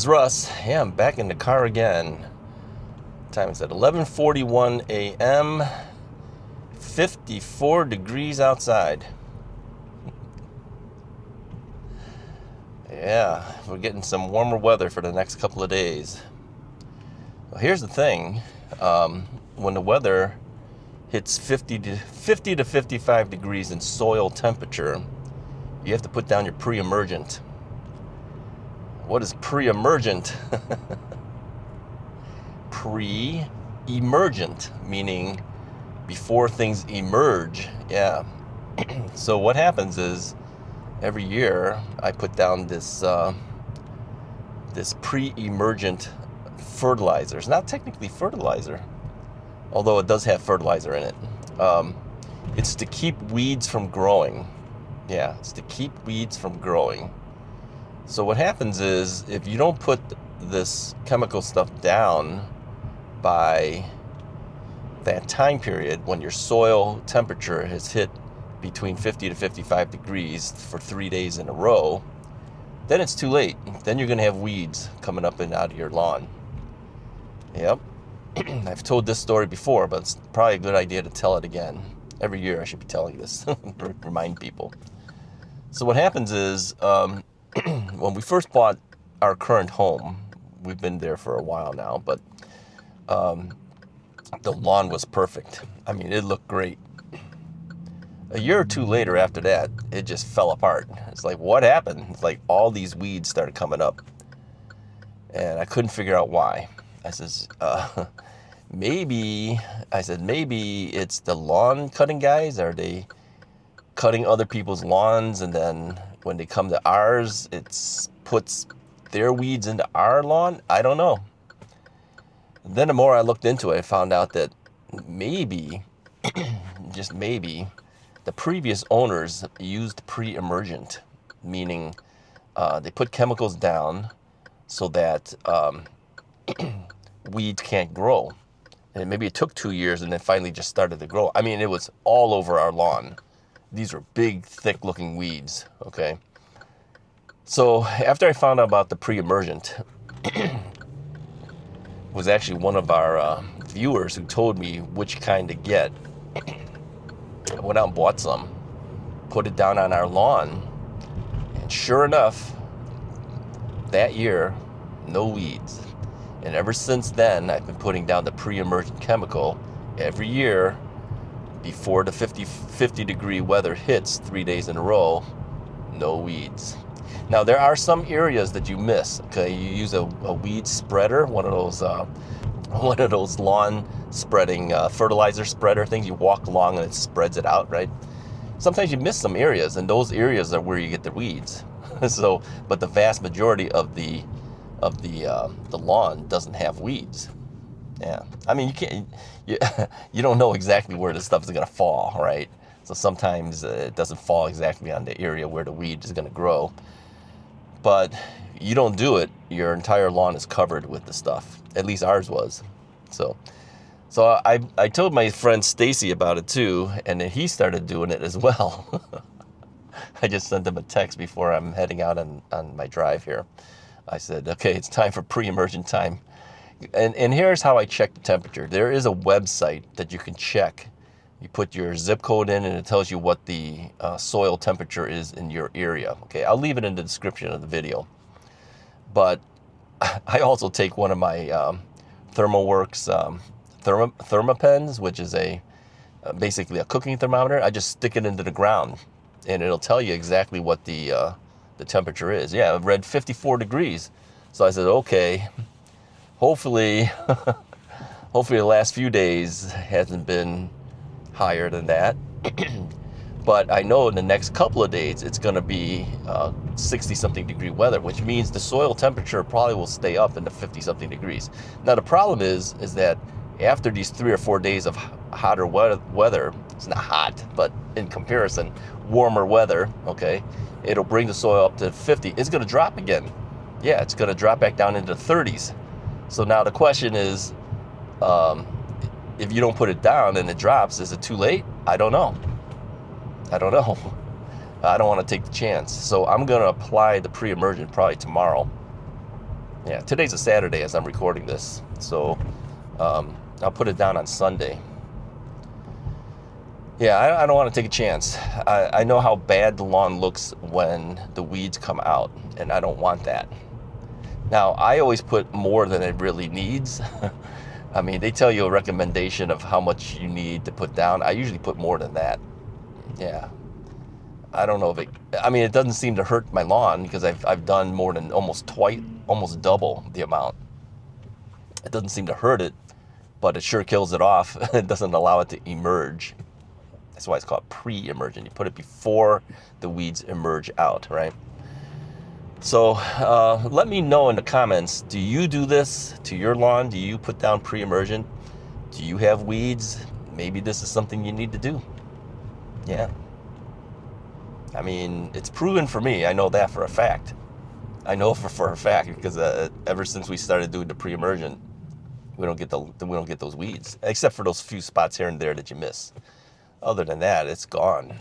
This is Russ. Yeah, I'm back in the car again. Time is at 11:41 a.m. 54 degrees outside. Yeah, we're getting some warmer weather for the next couple of days. Well, here's the thing. When the weather hits 50 to 55 degrees in soil temperature, you have to put down your pre-emergent. What is pre-emergent? Pre-emergent, meaning before things emerge. Yeah. So what happens is every year I put down this pre-emergent fertilizer. It's not technically fertilizer, although it does have fertilizer in it. It's to keep weeds from growing. Yeah, it's to keep weeds from growing. So what happens is if you don't put this chemical stuff down by that time period when your soil temperature has hit between 50 to 55 degrees for 3 days in a row, then it's too late. Then you're going to have weeds coming up and out of your lawn. Yep. I've told this story before, but it's probably a good idea to tell it again. Every year I should be telling this, remind people. So what happens is, when we first bought our current home, we've been there for a while now, but the lawn was perfect. I mean, it looked great. A year or two later after that, it just fell apart. It's like, what happened? It's like all these weeds started coming up, and I couldn't figure out why. I says, maybe it's the lawn cutting guys. Are they cutting other people's lawns, and then when they come to ours, it puts their weeds into our lawn? I don't know. Then the more I looked into it, I found out that maybe, just maybe, the previous owners used pre-emergent, meaning they put chemicals down so that weeds can't grow. And maybe it took 2 years and then finally just started to grow. I mean, it was all over our lawn. These were big, thick-looking weeds, okay? So after I found out about the pre-emergent, was actually one of our viewers who told me which kind to get. I went out and bought some, put it down on our lawn, and sure enough, that year, no weeds. And ever since then, I've been putting down the pre-emergent chemical every year before the 50 degree weather hits 3 days in a row. No weeds. Now there are some areas that you miss. Okay, you use a weed spreader, one of those lawn spreading fertilizer spreader things. You walk along and it spreads it out, right? Sometimes you miss some areas, and those areas are where you get the weeds. So, but the vast majority of the lawn doesn't have weeds. Yeah, I mean, you don't know exactly where the stuff is going to fall, right? So sometimes it doesn't fall exactly on the area where the weed is going to grow. But you don't do it, your entire lawn is covered with the stuff. At least ours was. So I told my friend Stacy about it too, and then he started doing it as well. I just sent him a text before I'm heading out on my drive here. I said, okay, it's time for pre-emergent time. And here's how I check the temperature. There is a website that you can check. You put your zip code in and it tells you what the soil temperature is in your area. Okay, I'll leave it in the description of the video. But I also take one of my ThermoWorks thermopens, which is basically a cooking thermometer. I just stick it into the ground and it'll tell you exactly what the temperature is. Yeah, it read 54 degrees. So I said, okay, hopefully the last few days hasn't been higher than that. But I know in the next couple of days it's going to be 60-something degree weather, which means the soil temperature probably will stay up in the 50-something degrees. Now the problem is that after these 3 or 4 days of hotter weather, it's not hot, but in comparison, warmer weather, okay, it'll bring the soil up to 50. It's going to drop again. Yeah, it's going to drop back down into the 30s. So now the question is, if you don't put it down and it drops, is it too late? I don't know. I don't want to take the chance. So I'm going to apply the pre-emergent probably tomorrow. Yeah, today's a Saturday as I'm recording this, so I'll put it down on Sunday. Yeah, I don't want to take a chance. I know how bad the lawn looks when the weeds come out, and I don't want that. Now, I always put more than it really needs. I mean, they tell you a recommendation of how much you need to put down. I usually put more than that. Yeah. I don't know if it, I mean, it doesn't seem to hurt my lawn because I've done more than almost double the amount. It doesn't seem to hurt it, but it sure kills it off. It doesn't allow it to emerge. That's why it's called pre-emergent. You put it before the weeds emerge out, right? So let me know in the comments, do you do this to your lawn? Do you put down pre-emergent? Do you have weeds? Maybe this is something you need to do. Yeah. I mean, it's proven for me. I know that for a fact. I know for a fact because ever since we started doing the pre-emergent, we don't get those weeds, except for those few spots here and there that you miss. Other than that, it's gone.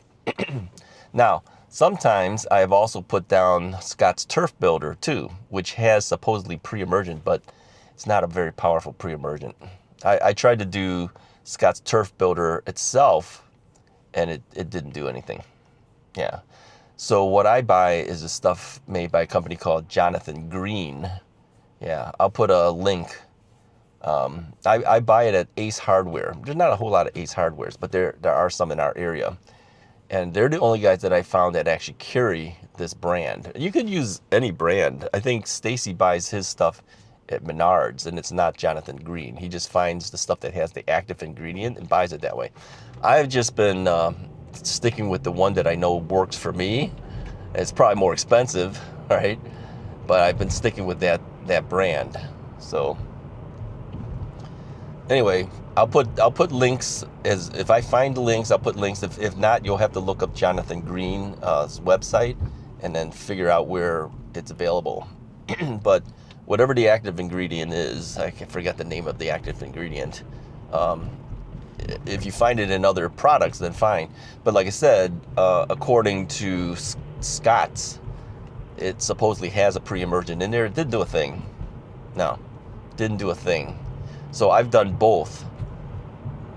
Now, sometimes I have also put down Scott's Turf Builder too, which has supposedly pre-emergent, but it's not a very powerful pre-emergent. I tried to do Scott's Turf Builder itself, and it didn't do anything. Yeah. So what I buy is this stuff made by a company called Jonathan Green. Yeah, I'll put a link. I buy it at Ace Hardware. There's not a whole lot of Ace Hardwares, but there are some in our area. And they're the only guys that I found that actually carry this brand. You could use any brand. I think Stacy buys his stuff at Menards, and it's not Jonathan Green. He just finds the stuff that has the active ingredient and buys it that way. I've just been sticking with the one that I know works for me. It's probably more expensive, right? But I've been sticking with that brand. So anyway, I'll put links. As if I find the links, I'll put links. If not, you'll have to look up Jonathan Green's website and then figure out where it's available. But whatever the active ingredient is, I forget the name of the active ingredient. If you find it in other products, then fine. But like I said, according to Scott's, it supposedly has a pre-emergent in there. It didn't do a thing. No, didn't do a thing. So I've done both.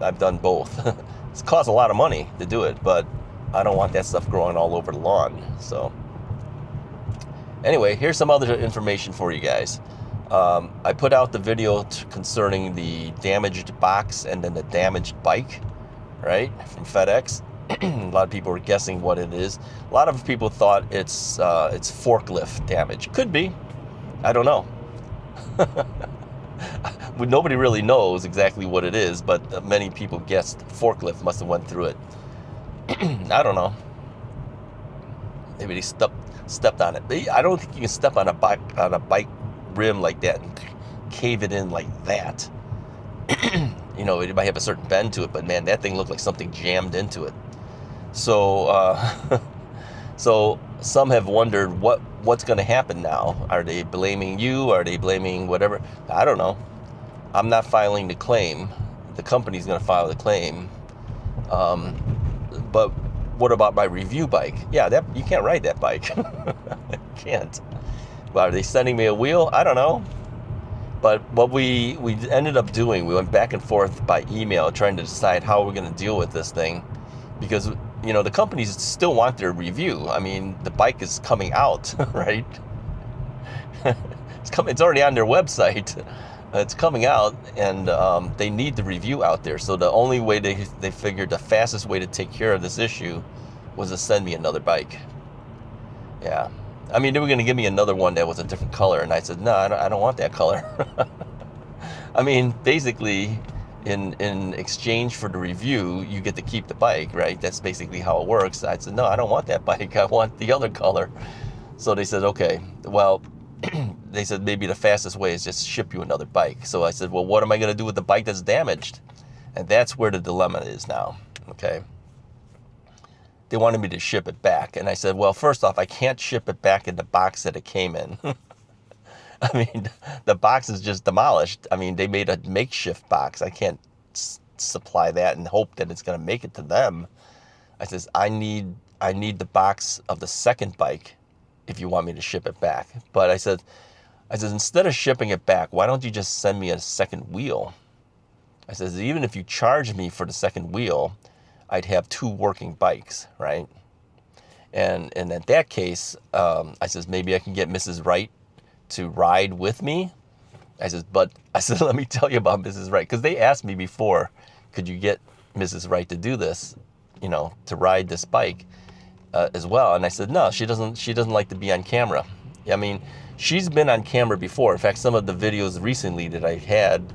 It's cost a lot of money to do it, but I don't want that stuff growing all over the lawn. So anyway, here's some other information for you guys. I put out the video concerning the damaged box and then the damaged bike, right, from FedEx. A lot of people were guessing what it is. A lot of people thought it's forklift damage. Could be. I don't know. Nobody really knows exactly what it is, but many people guessed forklift must have went through it. I don't know. Maybe they stepped on it. I don't think you can step on a bike rim like that and cave it in like that. You know, it might have a certain bend to it, but man, that thing looked like something jammed into it. So so some have wondered what's going to happen now. Are they blaming you? Are they blaming whatever? I don't know. I'm not filing the claim. The company's going to file the claim. But what about my review bike? Yeah, that you can't ride that bike. Can't. Well, are they sending me a wheel? I don't know. But what we ended up doing, we went back and forth by email trying to decide how we're going to deal with this thing. Because, you know, the companies still want their review. I mean, the bike is coming out, right? It's already on their website. It's coming out, and they need the review out there. So the only way they figured the fastest way to take care of this issue was to send me another bike. Yeah. I mean, they were going to give me another one that was a different color, and I said, no, I don't want that color. I mean, basically, in exchange for the review, you get to keep the bike, right? That's basically how it works. I said, no, I don't want that bike. I want the other color. So they said, okay, well, they said maybe the fastest way is just ship you another bike. So I said, well, what am I going to do with the bike that's damaged? And that's where the dilemma is now, okay? They wanted me to ship it back. And I said, well, first off, I can't ship it back in the box that it came in. I mean, the box is just demolished. I mean, they made a makeshift box. I can't supply that and hope that it's going to make it to them. I says, I need the box of the second bike if you want me to ship it back. But I said, I says, instead of shipping it back, why don't you just send me a second wheel? I says, even if you charge me for the second wheel, I'd have 2 working bikes, right? And in that case, I says, maybe I can get Mrs. Wright to ride with me. I says, but I said, let me tell you about Mrs. Wright, because they asked me before, could you get Mrs. Wright to do this, you know, to ride this bike as well? And I said, no, she doesn't like to be on camera. I mean, she's been on camera before. In fact, some of the videos recently that I had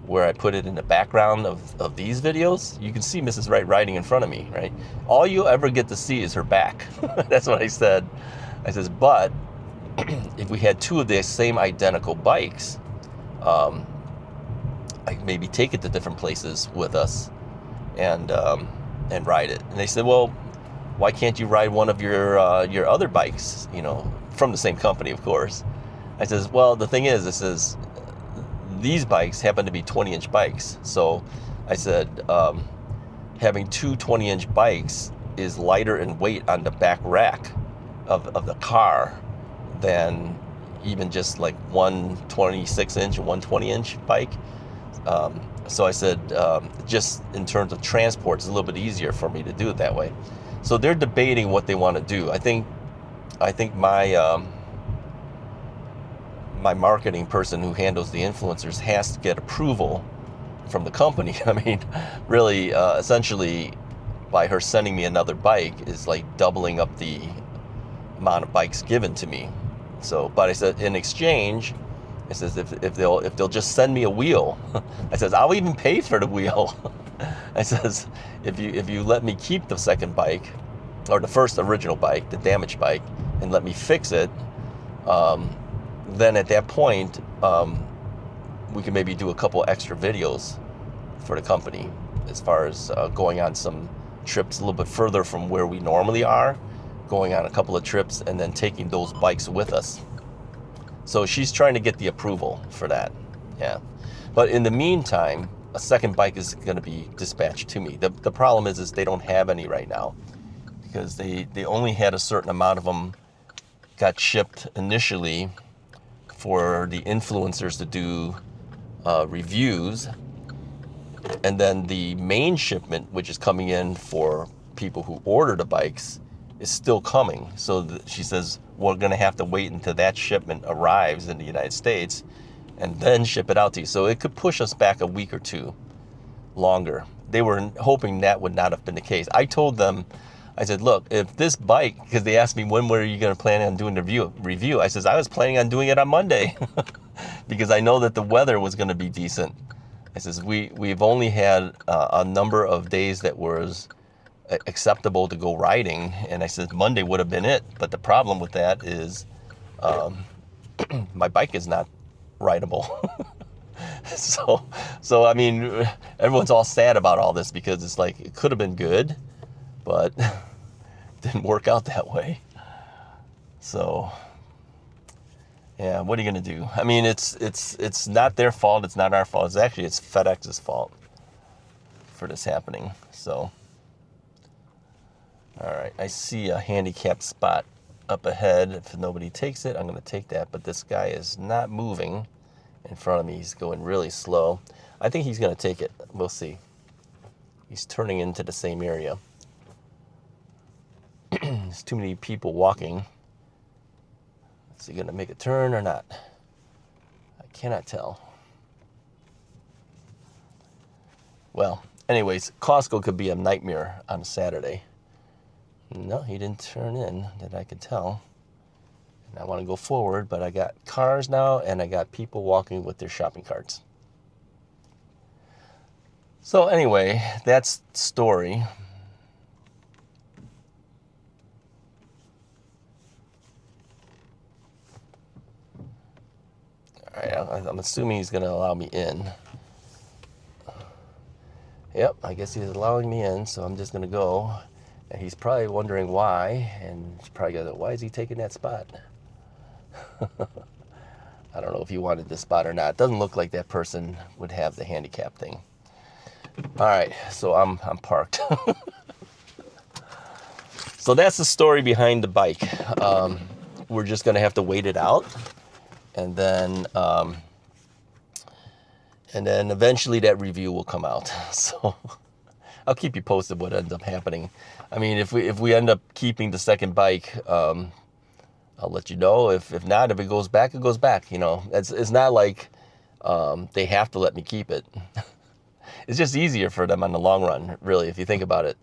where I put it in the background of these videos, you can see Mrs. Wright riding in front of me, right? All you'll ever get to see is her back. That's what I said. I says, but if we had 2 of the same identical bikes, I could maybe take it to different places with us and ride it. And they said, well, why can't you ride one of your other bikes, you know, from the same company, of course? I says, well, the thing is, this is, these bikes happen to be 20-inch bikes. So I said, having 2 20-inch bikes is lighter in weight on the back rack of the car than even just like one 26-inch and one 20-inch bike. So I said, just in terms of transport, it's a little bit easier for me to do it that way. So they're debating what they want to do. I think my marketing person who handles the influencers has to get approval from the company. I mean, really, essentially, by her sending me another bike is like doubling up the amount of bikes given to me. So, but I said, in exchange, I says, if they'll just send me a wheel, I says, I'll even pay for the wheel. I says, if you let me keep the second bike, or the first original bike, the damaged bike, and let me fix it, then at that point, we can maybe do a couple extra videos for the company as far as going on some trips a little bit further from where we normally are, going on a couple of trips and then taking those bikes with us. So she's trying to get the approval for that. Yeah. But in the meantime, a second bike is going to be dispatched to me. The problem is they don't have any right now, because they only had a certain amount of them got shipped initially for the influencers to do reviews. And then the main shipment, which is coming in for people who order the bikes, is still coming. So she says, we're going to have to wait until that shipment arrives in the United States and then ship it out to you. So it could push us back a week or 2 longer. They were hoping that would not have been the case. I told them, I said, look, if this bike, because they asked me, when were you going to plan on doing the review? I says, I was planning on doing it on Monday because I know that the weather was going to be decent. I says, we've only had a number of days that was acceptable to go riding, and I said Monday would have been it. But the problem with that is my bike is not rideable. so I mean, everyone's all sad about all this because it's like it could have been good, but didn't work out that way. So yeah, what are you gonna do? I mean, it's not their fault. It's not our fault. It's FedEx's fault for this happening. So. All right, I see a handicapped spot up ahead. If nobody takes it, I'm going to take that. But this guy is not moving in front of me. He's going really slow. I think he's going to take it. We'll see. He's turning into the same area. There's too many people walking. Is he going to make a turn or not? I cannot tell. Well, anyways, Costco could be a nightmare on a Saturday. No, he didn't turn in, that I could tell. And I want to go forward, but I got cars now, and I got people walking with their shopping carts. So anyway, that's the story. All right, I'm assuming he's going to allow me in. Yep, I guess he's allowing me in, so I'm just going to go. And he's probably wondering why, and he's probably going, why is he taking that spot? I don't know if he wanted this spot or not. It doesn't look like that person would have the handicap thing. All right, so I'm parked. So that's the story behind the bike. We're just going to have to wait it out and then eventually that review will come out. So I'll keep you posted what ends up happening. I mean, if we end up keeping the second bike, I'll let you know. If not, if it goes back, it goes back. You know, it's not like they have to let me keep it. It's just easier for them on the long run, really, if you think about it.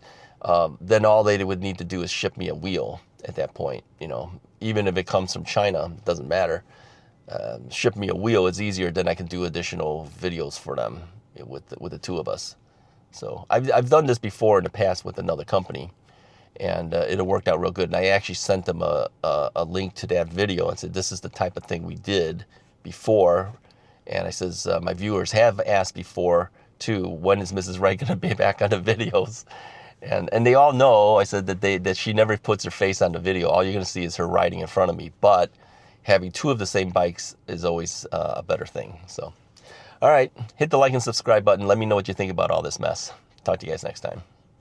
Then all they would need to do is ship me a wheel at that point. You know, even if it comes from China, it doesn't matter. Ship me a wheel, it's easier. Then I can do additional videos for them with the two of us. So I've done this before in the past with another company, and it worked out real good. And I actually sent them a link to that video and said, this is the type of thing we did before. And I says, my viewers have asked before too, when is Mrs. Wright going to be back on the videos? And they all know, I said, that she never puts her face on the video. All you're going to see is her riding in front of me. But having two of the same bikes is always a better thing. So, all right, hit the like and subscribe button. Let me know what you think about all this mess. Talk to you guys next time.